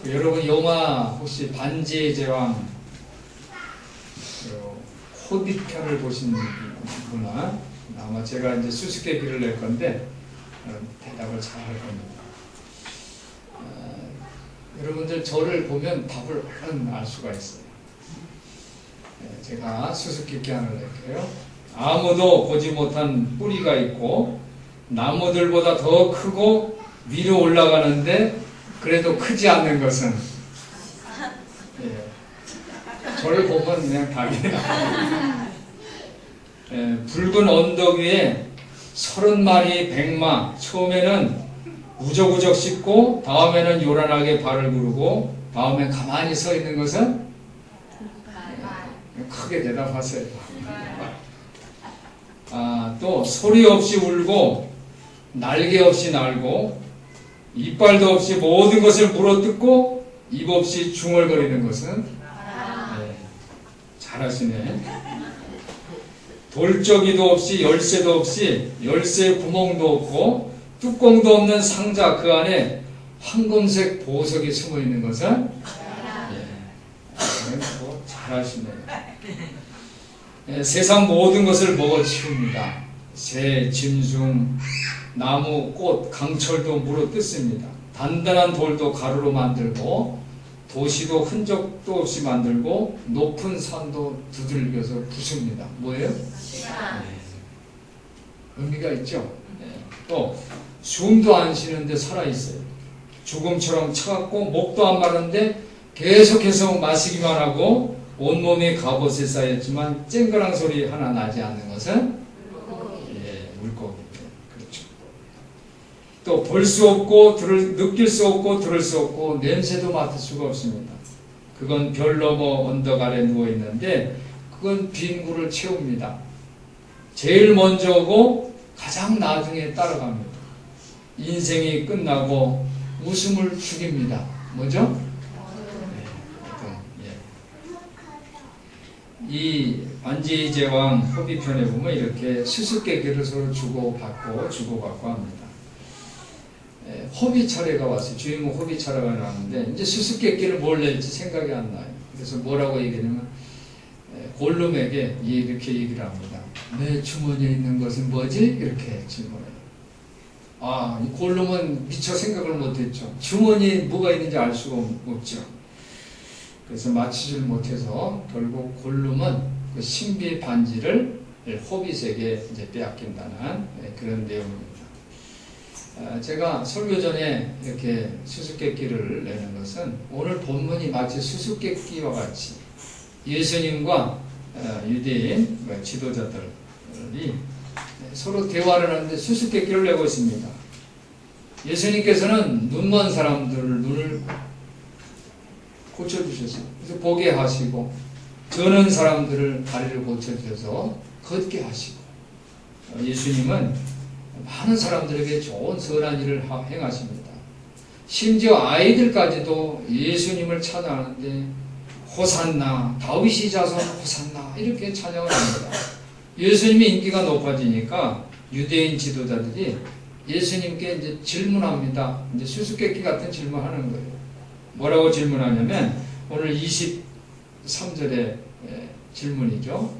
여러분 영화 혹시 반지의 제왕 호빗 편을 보신 분이구나. 아마 제가 이제 수수께끼를 낼 건데 대답을 잘 할 겁니다. 여러분들 저를 보면 답을 얼른 알 수가 있어요. 제가 수수께끼 하나 낼게요. 아무도 보지 못한 뿌리가 있고 나무들보다 더 크고 위로 올라가는데 그래도 크지 않는 것은? 저를 보면 그냥 답이 나와요. 붉은 언덕 위에 30마리 백마, 처음에는 우적우적 씻고 다음에는 요란하게 발을 구르고 다음에 가만히 서 있는 것은? 크게 대답하세요. 또 소리 없이 울고 날개 없이 날고 이빨도 없이 모든 것을 물어뜯고 입 없이 중얼거리는 것은? 잘하시네. 돌적이도 없이 열쇠도 없이 열쇠 구멍도 없고 뚜껑도 없는 상자 그 안에 황금색 보석이 숨어 있는 것은? 잘하시네요. 세상 모든 것을 먹어치웁니다. 새, 짐승, 나무, 꽃, 강철도 물어뜯습니다. 단단한 돌도 가루로 만들고 도시도 흔적도 없이 만들고 높은 산도 두들겨서 부숩니다. 뭐예요? 의미가 있죠. 또 숨도 안 쉬는데 살아있어요. 죽음처럼 차갑고 목도 안 마른데 계속해서 마시기만 하고 온몸이 갑옷에 쌓였지만 쨍그랑 소리 하나 나지 않는 것은? 물고기. 그렇죠. 또 볼 수 없고 느낄 수 없고 들을 수 없고 냄새도 맡을 수가 없습니다. 그건 별 넘어 언덕 아래 누워 있는데 그건 빈구를 채웁니다. 제일 먼저 오고 가장 나중에 따라갑니다. 인생이 끝나고 웃음을 죽입니다. 뭐죠? 이 반지의 제왕 호비편에 보면 이렇게 수수께끼를 서로 주고받고 합니다. 호비 차례가 왔어요. 주인공 호비 차례가 나왔는데 이제 수수께끼를 뭘 낼지 생각이 안 나요. 그래서 뭐라고 얘기하냐면 골룸에게 이렇게 얘기를 합니다. 내 주머니에 있는 것은 뭐지? 이렇게 질문해요. 이 골룸은 미처 생각을 못했죠. 주머니에 뭐가 있는지 알 수가 없죠. 그래서 맞히질 못해서 결국 골룸은 그 신비 반지를 호빗에게 이제 빼앗긴다는 그런 내용입니다. 제가 설교 전에 이렇게 수수께끼를 내는 것은 오늘 본문이 마치 수수께끼와 같이 예수님과 유대인 지도자들이 서로 대화를 하는데 수수께끼를 내고 있습니다. 예수님께서는 눈먼 사람들을 눈을 고쳐주셔서 그래서 보게 하시고 저는 사람들을 다리를 고쳐주셔서 걷게 하시고 예수님은 많은 사람들에게 좋은 선한 일을 행하십니다. 심지어 아이들까지도 예수님을 찬양하는데 호산나 다윗이 자손 호산나 이렇게 찬양을 합니다. 예수님의 인기가 높아지니까 유대인 지도자들이 예수님께 이제 질문합니다. 이제 수수께끼 같은 질문하는 거예요. 뭐라고 질문하냐면 오늘 23절의 질문이죠.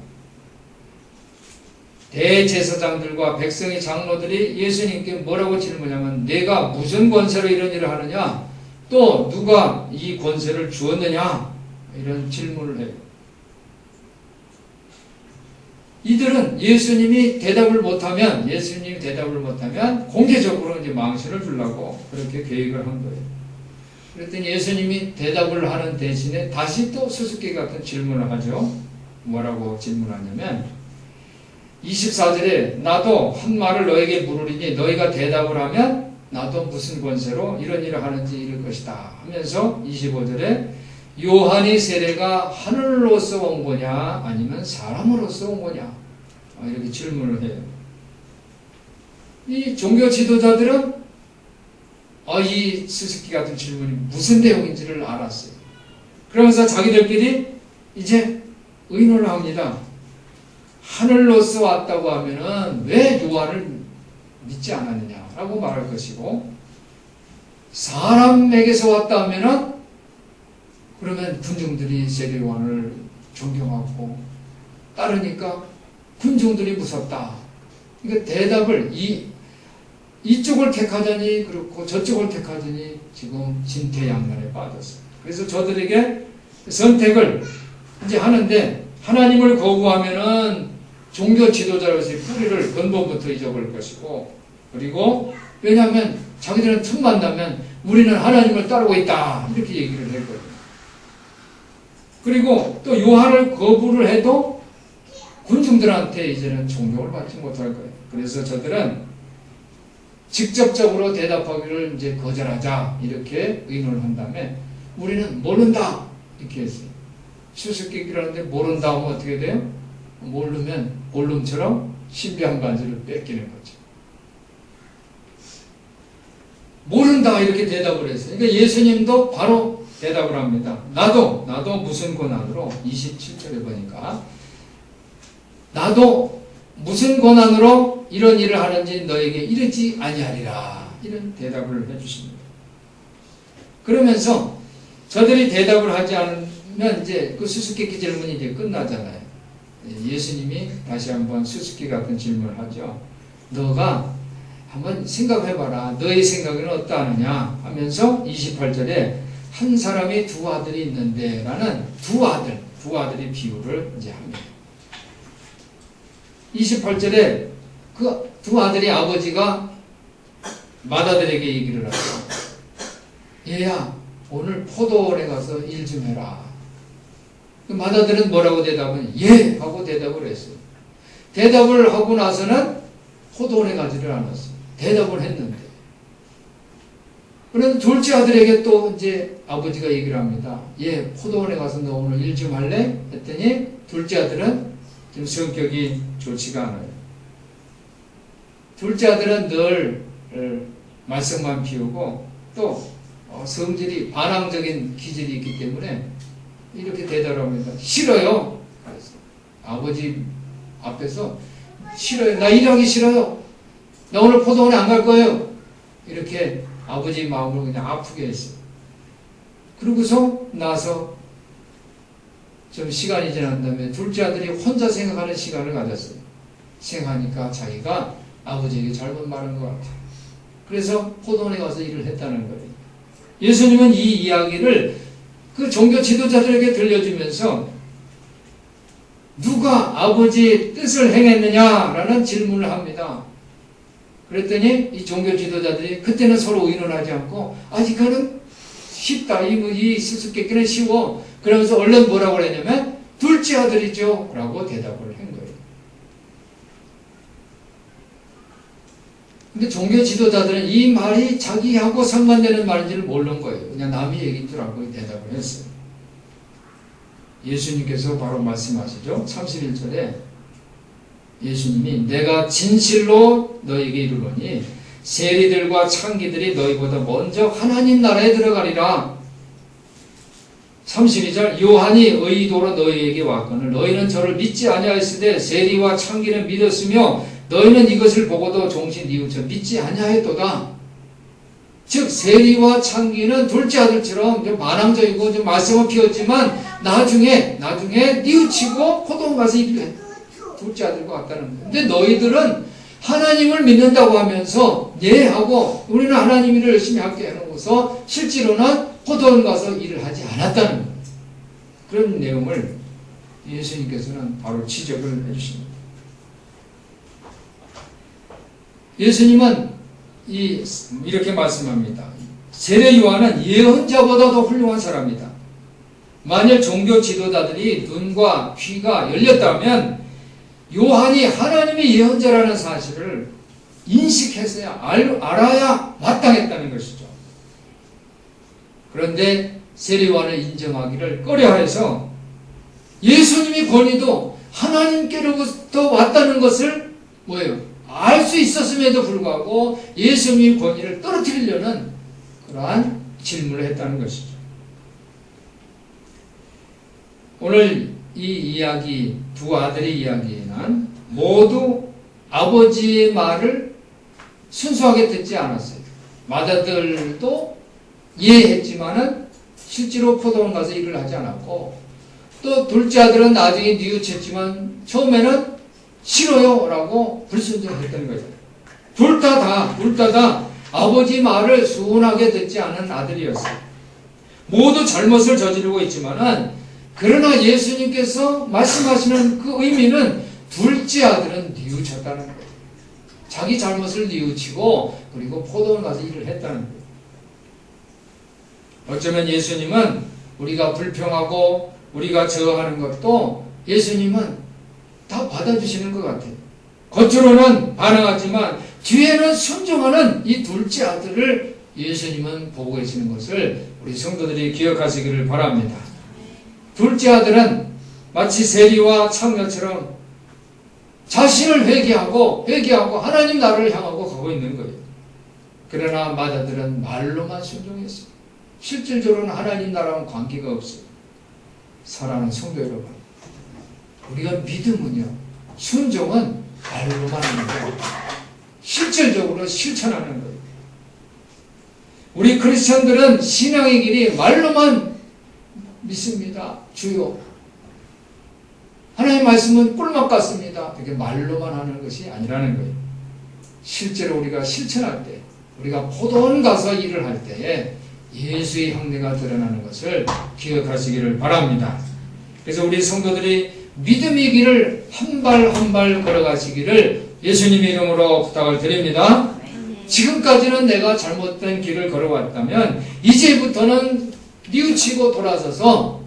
대제사장들과 백성의 장로들이 예수님께 뭐라고 질문하냐면 내가 무슨 권세로 이런 일을 하느냐? 또 누가 이 권세를 주었느냐? 이런 질문을 해요. 이들은 예수님이 대답을 못하면 공개적으로 이제 망신을 주려고 그렇게 계획을 한 거예요. 그랬더니 예수님이 대답을 하는 대신에 다시 또 수수께끼 같은 질문을 하죠. 뭐라고 질문하냐면 24절에 나도 한 말을 너에게 물으리니 너희가 대답을 하면 나도 무슨 권세로 이런 일을 하는지 이럴 것이다 하면서 25절에 요한의 세례가 하늘로서 온 거냐 아니면 사람으로서 온 거냐 이렇게 질문을 해요. 이 종교 지도자들은 이 수수께끼 같은 질문이 무슨 내용인지를 알았어요. 그러면서 자기들끼리 이제 의논을 합니다. 하늘로서 왔다고 하면은 왜 요한을 믿지 않았느냐라고 말할 것이고 사람에게서 왔다 하면은 그러면 군중들이 세례요한을 존경하고 따르니까 군중들이 무섭다. 그러니까 대답을 이쪽을 택하자니 그렇고 저쪽을 택하자니 지금 진퇴양난에 빠졌어요. 그래서 저들에게 선택을 이제 하는데 하나님을 거부하면은 종교 지도자로서의 뿌리를 근본부터 잊어버릴 것이고, 그리고 왜냐하면 자기들은 틈만 나면 우리는 하나님을 따르고 있다 이렇게 얘기를 했거든요. 그리고 또 요한을 거부를 해도 군중들한테 이제는 존경을 받지 못할 거예요. 그래서 저들은 직접적으로 대답하기를 이제 거절하자 이렇게 의논을 한 다음에 우리는 모른다 이렇게 했어요. 수수께끼라는데 모른다 하면 어떻게 돼요? 모르면 골룸처럼 신비한 반지를 뺏기는 거죠. 모른다 이렇게 대답을 했어요. 그러니까 예수님도 바로 대답을 합니다. 나도 무슨 권한으로 27절에 보니까 나도 무슨 권한으로 이런 일을 하는지 너에게 이르지 아니하리라 이런 대답을 해주십니다. 그러면서 저들이 대답을 하지 않으면 이제 그 수수께끼 질문이 이제 끝나잖아요. 예수님이 다시 한번 수수께끼 같은 질문을 하죠. 너가 한번 생각해봐라. 너의 생각에는 어떠하느냐 하면서 28절에 한 사람이 두 아들이 있는데 라는 두 아들의 비유를 이제 합니다. 28절에 그 두 아들이 아버지가 맏아들에게 얘기를 하죠. 얘야 오늘 포도원에 가서 일 좀 해라. 그 맏아들은 뭐라고 대답은 예 하고 대답을 했어요. 대답을 하고 나서는 포도원에 가지를 않았어요. 대답을 했는데. 그런데 둘째 아들에게 또 이제 아버지가 얘기를 합니다. 예, 포도원에 가서 너 오늘 일 좀 할래? 했더니 둘째 아들은 좀 성격이 좋지가 않아요. 둘째 아들은 늘 말썽만 피우고 또 성질이 반항적인 기질이 있기 때문에 이렇게 대답을 합니다. 싫어요. 그래서 아버지 앞에서 싫어요. 나 일하기 싫어요. 나 오늘 포도원에 안 갈 거예요. 이렇게 아버지 마음을 그냥 아프게 했어요. 그러고서 나서 좀 시간이 지난 다음에 둘째 아들이 혼자 생각하는 시간을 가졌어요. 생각하니까 자기가 아버지에게 잘못 말한 것 같아요. 그래서 포도원에 가서 일을 했다는 거예요. 예수님은 이 이야기를 그 종교 지도자들에게 들려주면서 누가 아버지의 뜻을 행했느냐라는 질문을 합니다. 그랬더니 이 종교 지도자들이 그때는 서로 의논하지 않고 이거는 쉽다. 이 수수께끼는 쉬워. 그러면서 얼른 뭐라고 했냐면 둘째 아들이죠 라고 대답을 한 거예요. 근데 종교 지도자들은 이 말이 자기하고 상관되는 말인지를 모르는 거예요. 그냥 남의 얘기인 줄 알고 대답을 했어요. 예수님께서 바로 말씀하시죠. 31절에 예수님이 내가 진실로 너에게 이르노니 세리들과 창기들이 너희보다 먼저 하나님 나라에 들어가리라. 32절 요한이 의도로 너희에게 왔거늘 너희는 저를 믿지 아니하였으되 세리와 창기는 믿었으며 너희는 이것을 보고도 종신 이웃처 믿지 아니하였도다. 즉 세리와 창기는 둘째 아들처럼 좀 반항적이고 좀 말썽을 피웠지만 나중에 뉘우치고 포도원 가서 일해. 둘째 아들과 같다는 거예요. 근데 너희들은 하나님을 믿는다고 하면서 예 하고 우리는 하나님 일을 열심히 할게 해놓고서 실제로는 포도원 가서 일을 하지 않았다는 거예요. 그런 내용을 예수님께서는 바로 지적을 해주십니다. 예수님은 이렇게 말씀합니다. 세례 요한은 예언자보다도 훌륭한 사람이다. 만일 종교 지도자들이 눈과 귀가 열렸다면 요한이 하나님의 예언자라는 사실을 인식했어야 알아야 마땅했다는 것이죠. 그런데 세례 요한을 인정하기를 꺼려해서 예수님의 권위도 하나님께로부터 왔다는 것을 알 수 있었음에도 불구하고 예수님의 권위를 떨어뜨리려는 그러한 질문을 했다는 것이죠. 오늘 이 이야기, 두 아들의 이야기는 모두 아버지의 말을 순수하게 듣지 않았어요. 맏아들도 이해했지만은 실제로 포도원 가서 일을 하지 않았고, 또 둘째 아들은 나중에 뉘우쳤지만 처음에는 싫어요 라고 불순종했던 거죠. 둘 다 아버지 말을 순하게 듣지 않은 아들이었어요. 모두 잘못을 저지르고 있지만은, 그러나 예수님께서 말씀하시는 그 의미는 둘째 아들은 뉘우쳤다는 거예요. 자기 잘못을 뉘우치고 그리고 포도원 가서 일을 했다는 거예요. 어쩌면 예수님은 우리가 불평하고 우리가 저하는 것도 예수님은 다 받아주시는 것 같아요. 겉으로는 반항하지만 뒤에는 순종하는 이 둘째 아들을 예수님은 보고 계시는 것을 우리 성도들이 기억하시기를 바랍니다. 둘째 아들은 마치 세리와 창녀처럼 자신을 회개하고 하나님 나라를 향하고 가고 있는 거예요. 그러나 맏아들은 말로만 순종했어요. 실질적으로는 하나님 나라와는 관계가 없어요. 사랑하는 성도 여러분, 우리가 믿음은요, 순종은 말로만 하는 거예요. 실질적으로 실천하는 거예요. 우리 크리스천들은 신앙의 길이 말로만 믿습니다. 주요. 하나님의 말씀은 꿀맛 같습니다. 이렇게 말로만 하는 것이 아니라는 거예요. 실제로 우리가 실천할 때, 우리가 포도원 가서 일을 할 때에 예수의 형태가 드러나는 것을 기억하시기를 바랍니다. 그래서 우리 성도들이 믿음의 길을 한 발 한 발 걸어가시기를 예수님의 이름으로 부탁을 드립니다. 지금까지는 내가 잘못된 길을 걸어왔다면 이제부터는 뉘우치고 돌아서서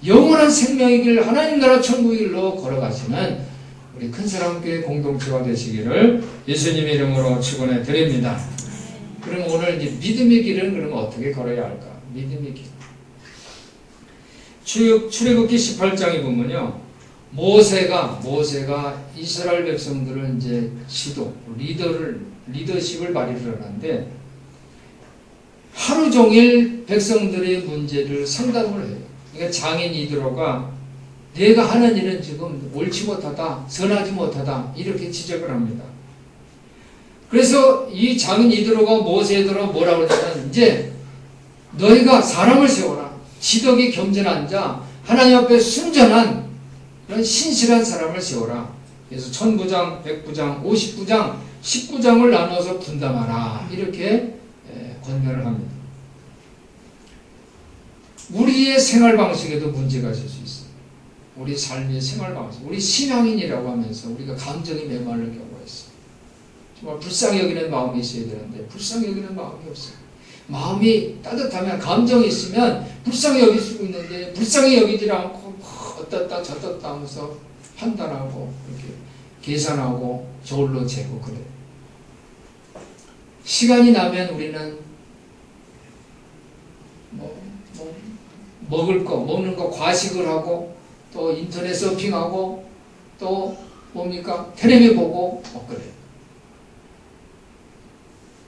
영원한 생명의 길, 하나님 나라 천국의 길로 걸어가시는 우리 큰사랑교회 공동체가 되시기를 예수님의 이름으로 축원해 드립니다. 그럼 오늘 이제 믿음의 길은 그러면 어떻게 걸어야 할까? 믿음의 길. 출애굽기 18장에 보면요, 모세가 이스라엘 백성들을 이제 리더십을 발휘를 하는데 하루 종일 백성들의 문제를 상담을 해요. 그러니까 장인 이드로가 내가 하는 일은 지금 옳지 못하다, 선하지 못하다 이렇게 지적을 합니다. 그래서 이 장인 이드로가 모세에들어 뭐라고 하냐면, 이제 너희가 사람을 세워라. 지덕이 겸손한 자, 하나님 앞에 순전한 그런 신실한 사람을 세워라. 그래서 1000부장, 100부장, 50부장, 19장을 나눠서 분담하라. 이렇게 권면을 합니다. 우리의 생활 방식에도 문제가 있을 수 있어요. 우리 삶의 생활 방식, 우리 신앙인이라고 하면서 우리가 감정이 메마를 경우가 있어요. 정말 불쌍히 여기는 마음이 있어야 되는데 불쌍히 여기는 마음이 없어요. 마음이 따뜻하면, 감정이 있으면 불쌍히 여길 수 있는데 불쌍히 여기지 않고 어떻다 저떻다 하면서 판단하고 이렇게 계산하고 저울로 재고 그래요. 시간이 나면 우리는 먹는 거 과식을 하고, 또 인터넷 서핑하고, 또 뭡니까? 텔레비 보고 그래요.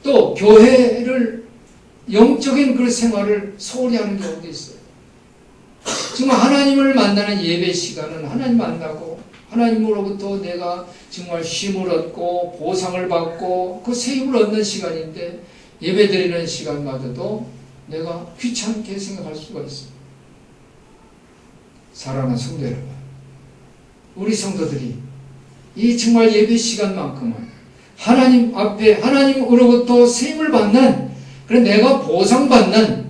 또 교회를, 영적인 그 생활을 소홀히 하는 경우도 있어요. 정말 하나님을 만나는 예배 시간은 하나님 만나고 하나님으로부터 내가 정말 쉼을 얻고 보상을 받고 그 세임을 얻는 시간인데, 예배 드리는 시간마저도 내가 귀찮게 생각할 수가 있어요. 사랑하는 성도 여러분, 우리 성도들이 이 정말 예배 시간만큼은 하나님 앞에 하나님으로부터 세임을 받는, 그런 내가 보상받는,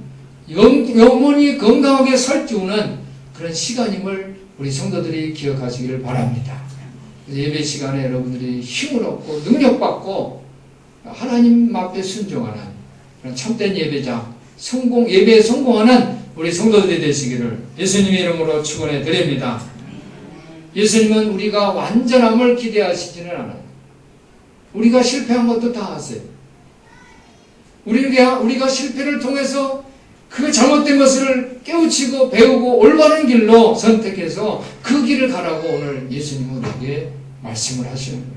영원히 건강하게 살찌우는 그런 시간임을 우리 성도들이 기억하시기를 바랍니다. 예배 시간에 여러분들이 힘을 얻고 능력받고 하나님 앞에 순종하는 그런 참된 예배자, 예배에 성공하는 우리 성도들이 되시기를 예수님의 이름으로 축원해 드립니다. 예수님은 우리가 완전함을 기대하시지는 않아요. 우리가 실패한 것도 다 아세요. 우리가 실패를 통해서 그 잘못된 것을 깨우치고 배우고 올바른 길로 선택해서 그 길을 가라고 오늘 예수님은 우리에게 말씀을 하시는 거예요.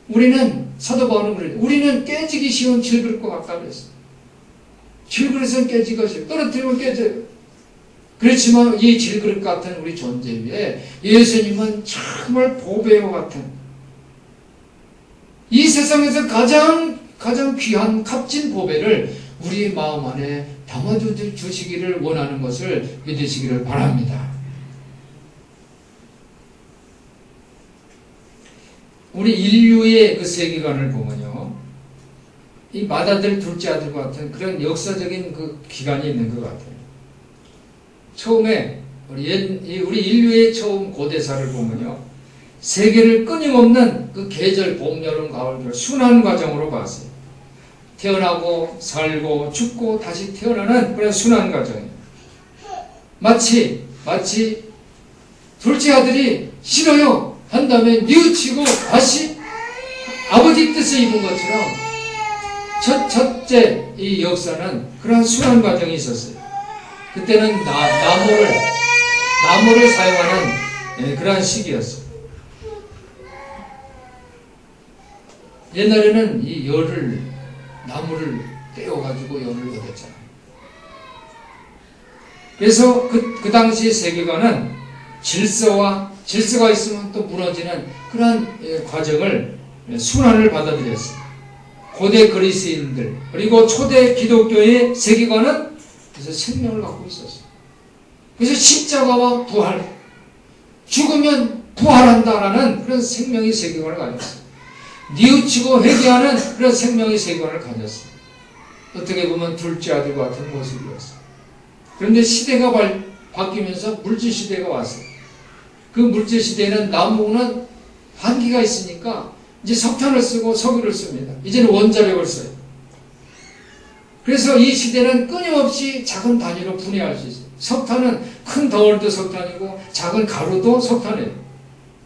우리는, 사도 바울은 그래요. 우리는 깨지기 쉬운 질그릇과 같다 그랬어요. 질그릇은 깨지기가 쉬워요. 떨어뜨리면 깨져요. 그렇지만 이 질그릇 같은 우리 존재 위에 예수님은 정말 보배와 같은, 이 세상에서 가장 귀한 값진 보배를 우리 마음 안에 담아주시기를 원하는 것을 믿으시기를 바랍니다. 우리 인류의 그 세계관을 보면요, 이 맏아들 둘째 아들과 같은 그런 역사적인 그 기간이 있는 것 같아요. 처음에 우리 인류의 처음 고대사를 보면요, 세계를 끊임없는 그 계절, 봄, 여름, 가을, 겨울 순환 과정으로 봤어요. 태어나고 살고 죽고 다시 태어나는 그런 순환 과정이에요. 마치 둘째 아들이 싫어요 한 다음에 뉘우치고 다시 아버지 뜻을 입은 것처럼 첫째 이 역사는 그러한 순환 과정이 있었어요. 그때는 나무를 사용하는 그러한 시기였어요. 옛날에는 이 나무를 떼어가지고 열을 얻었잖아요. 그래서 그 당시의 세계관은 질서가 있으면 또 무너지는 그러한 과정을 순환을 받아들였어요. 고대 그리스인들 그리고 초대 기독교의 세계관은 그래서 생명을 갖고 있었어요. 그래서 십자가와 부활, 죽으면 부활한다라는 그런 생명의 세계관을 가졌어요. 뉘우치고 회개하는 그런 생명의 세계관을 가졌어요. 어떻게 보면 둘째 아들과 같은 모습이었어요. 그런데 시대가 바뀌면서 물질시대가 왔어요. 그 물질시대에는 나무는 한계가 있으니까 이제 석탄을 쓰고 석유를 씁니다. 이제는 원자력을 써요. 그래서 이 시대는 끊임없이 작은 단위로 분해할 수 있어요. 석탄은 큰 덩어리도 석탄이고 작은 가루도 석탄이에요.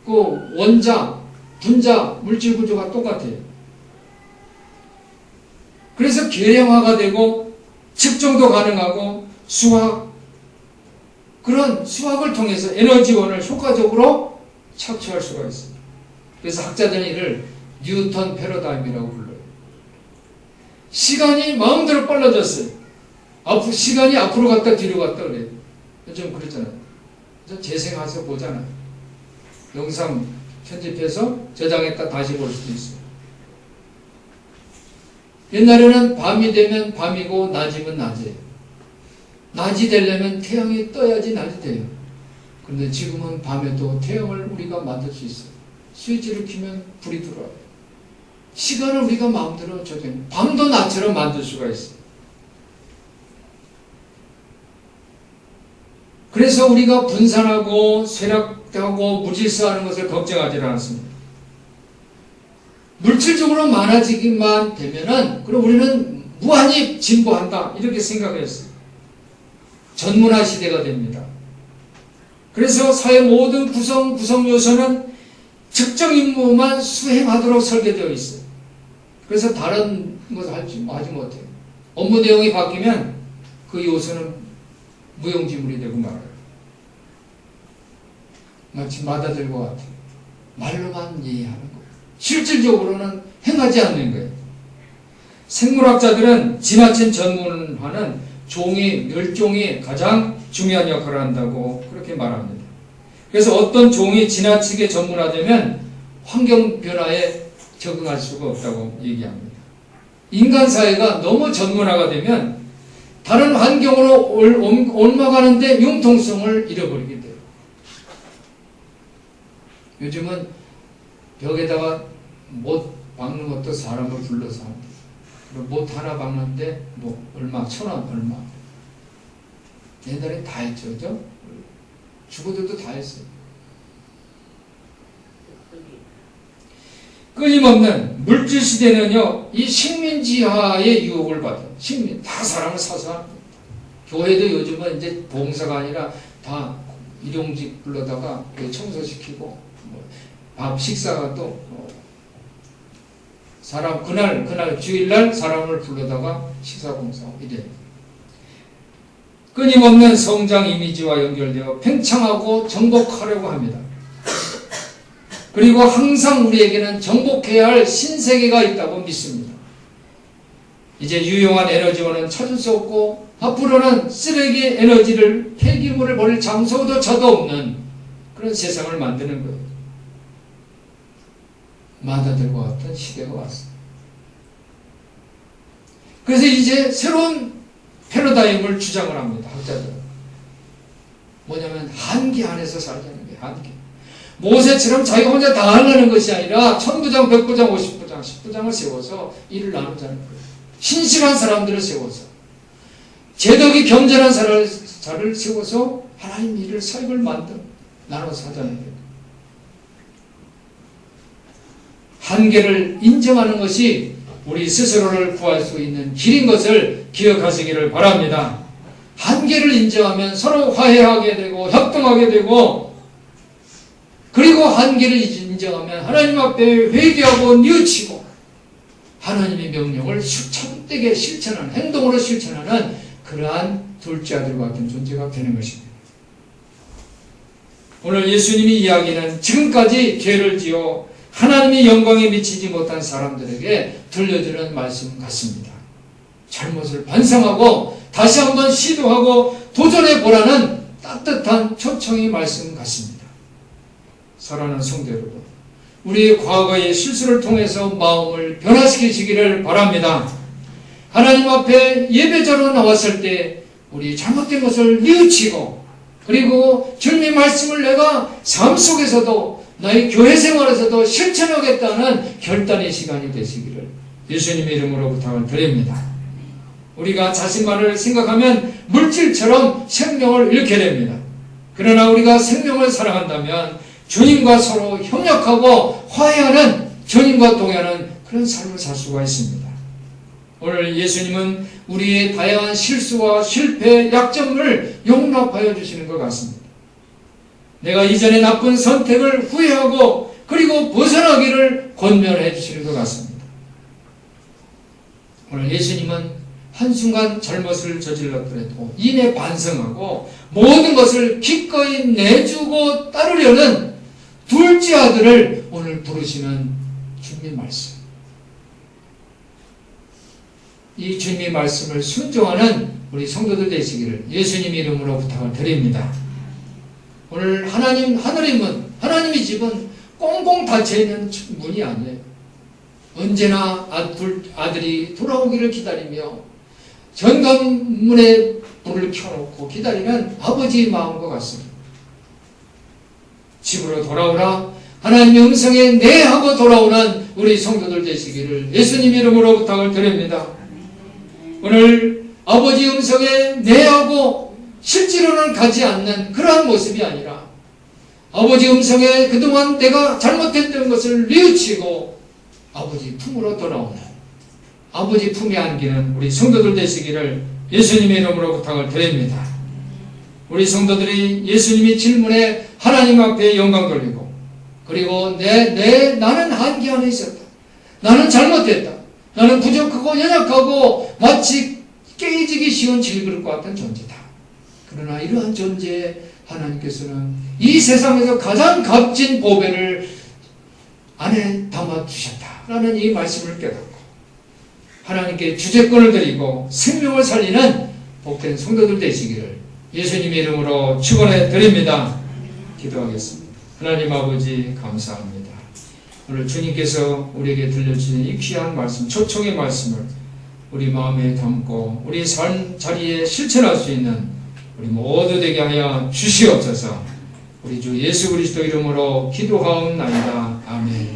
그 원자, 분자, 물질 구조가 똑같아요. 그래서 계량화가 되고 측정도 가능하고 그런 수학을 통해서 에너지원을 효과적으로 착취할 수가 있습니다. 그래서 학자들은 이를 뉴턴 패러다임이라고 불러요. 시간이 마음대로 빨라졌어요. 시간이 앞으로 갔다 뒤로 갔다 그래요. 좀 그렇잖아요. 재생해서 보잖아요. 영상 편집해서 저장했다 다시 볼 수도 있어요. 옛날에는 밤이 되면 밤이고 낮이면 낮이에요. 낮이 되려면 태양이 떠야지 낮이 돼요. 그런데 지금은 밤에도 태양을 우리가 만들 수 있어요. 스위치를 켜면 불이 들어와요. 시간을 우리가 마음대로 조정해요. 밤도 낮처럼 만들 수가 있어요. 그래서 우리가 분산하고 쇠락하고 무질서하는 것을 걱정하지 않습니다. 물질적으로 많아지기만 되면은 그럼 우리는 무한히 진보한다 이렇게 생각했어요. 전문화 시대가 됩니다. 그래서 사회 모든 구성 요소는 특정 임무만 수행하도록 설계되어 있어요. 그래서 다른 것을 하지 못해요. 업무 내용이 바뀌면 그 요소는 무용지물이 되고 말아요. 마치 맏아들과 같아요. 말로만 이해하는 거예요. 실질적으로는 행하지 않는 거예요. 생물학자들은 지나친 전문화는 멸종이 가장 중요한 역할을 한다고 그렇게 말합니다. 그래서 어떤 종이 지나치게 전문화되면 환경 변화에 적응할 수가 없다고 얘기합니다. 인간 사회가 너무 전문화가 되면 다른 환경으로 옮아가는데 융통성을 잃어버리게 돼요. 요즘은 벽에다가 못 박는 것도 사람을 불러서 합니다. 못 하나 박는데 얼마, 1,000원 얼마. 옛날에 다 했죠, 그죠? 주부들도 다 했어요. 끊임없는 물질 시대는요, 이 식민지하의 유혹을 받아요. 다 사람을 사서 합니다. 교회도 요즘은 이제 봉사가 아니라 다 일용직 불러다가 청소시키고, 밥 식사가 또 사람 그날 주일날 사람을 불러다가 식사 봉사하고 이래요. 끊임없는 성장 이미지와 연결되어 팽창하고 정복하려고 합니다. 그리고 항상 우리에게는 정복해야 할 신세계가 있다고 믿습니다. 이제 유용한 에너지원은 찾을 수 없고 앞으로는 쓰레기 에너지를 폐기물을 버릴 장소조차도 없는 그런 세상을 만드는 거예요. 맏아들과 같은 시대가 왔습니다. 그래서 이제 새로운 패러다임을 주장을 합니다. 학자들은. 뭐냐면 한계 안에서 살자는 거예요. 한계. 모세처럼 자기가 혼자 다 하려는 것이 아니라 1000부장, 100부장, 50부장, 10부장을 세워서 일을 나누자는 거예요. 신실한 사람들을 세워서 제덕이 겸손한 자를 세워서 하나님 일을 사역을 나눠서 하자는 거예요. 한계를 인정하는 것이 우리 스스로를 구할 수 있는 길인 것을 기억하시기를 바랍니다. 한계를 인정하면 서로 화해하게 되고 협동하게 되고, 그리고 한계를 인정하면 하나님 앞에 회개하고 뉘우치고 하나님의 명령을 참되게 실천하는, 행동으로 실천하는 그러한 둘째 아들과 같은 존재가 되는 것입니다. 오늘 예수님이 이야기는 지금까지 죄를 지어 하나님의 영광에 미치지 못한 사람들에게 들려주는 말씀 같습니다. 잘못을 반성하고 다시 한번 시도하고 도전해 보라는 따뜻한 초청의 말씀 같습니다. 사랑하는 성도 여러분, 우리의 과거의 실수를 통해서 마음을 변화시키시기를 바랍니다. 하나님 앞에 예배자로 나왔을 때 우리 잘못된 것을 뉘우치고, 그리고 주님의 말씀을 내가 삶 속에서도 나의 교회 생활에서도 실천하겠다는 결단의 시간이 되시기를 예수님의 이름으로 부탁을 드립니다. 우리가 자신만을 생각하면 물질처럼 생명을 잃게 됩니다. 그러나 우리가 생명을 사랑한다면 주님과 서로 협력하고 화해하는, 주님과 동행하는 그런 삶을 살 수가 있습니다. 오늘 예수님은 우리의 다양한 실수와 실패, 약점을 용납하여 주시는 것 같습니다. 내가 이전에 나쁜 선택을 후회하고 그리고 벗어나기를 권면해 주시는 것 같습니다. 오늘 예수님은 한순간 잘못을 저질렀더라도 이내 반성하고 모든 것을 기꺼이 내주고 따르려는 둘째 아들을 오늘 부르시는 주님의 말씀. 이 주님의 말씀을 순종하는 우리 성도들 되시기를 예수님 이름으로 부탁을 드립니다. 오늘 하늘의 문, 하나님의 집은 꽁꽁 닫혀있는 문이 아니에요. 언제나 아들이 돌아오기를 기다리며 현관문에 불을 켜놓고 기다리는 아버지의 마음과 같습니다. 집으로 돌아오라, 하나님의 음성에 네 하고 돌아오는 우리 성도들 되시기를 예수님 이름으로 부탁을 드립니다. 오늘 아버지 음성에 네 하고 실제로는 가지 않는 그러한 모습이 아니라 아버지 음성에 그동안 내가 잘못했던 것을 뉘우치고 아버지 품으로 돌아오는, 아버지 품에 안기는 우리 성도들 되시기를 예수님의 이름으로 부탁을 드립니다. 우리 성도들이 예수님의 질문에 하나님 앞에 영광 돌리고, 그리고 나는 한계 안에 있었다, 나는 잘못했다, 나는 부족하고 연약하고 마치 깨지기 쉬운 질그릇과 같은 존재다. 그러나 이러한 존재에 하나님께서는 이 세상에서 가장 값진 보배를 안에 담아주셨다라는 이 말씀을 깨닫고 하나님께 주제권을 드리고 생명을 살리는 복된 성도들 되시기를 예수님의 이름으로 축원해 드립니다. 기도하겠습니다. 하나님 아버지 감사합니다. 오늘 주님께서 우리에게 들려주신 이 귀한 말씀, 초청의 말씀을 우리 마음에 담고 우리 삶 자리에 실천할 수 있는 우리 모두 되게 하여 주시옵소서. 우리 주 예수 그리스도 이름으로 기도하옵나이다. 아멘.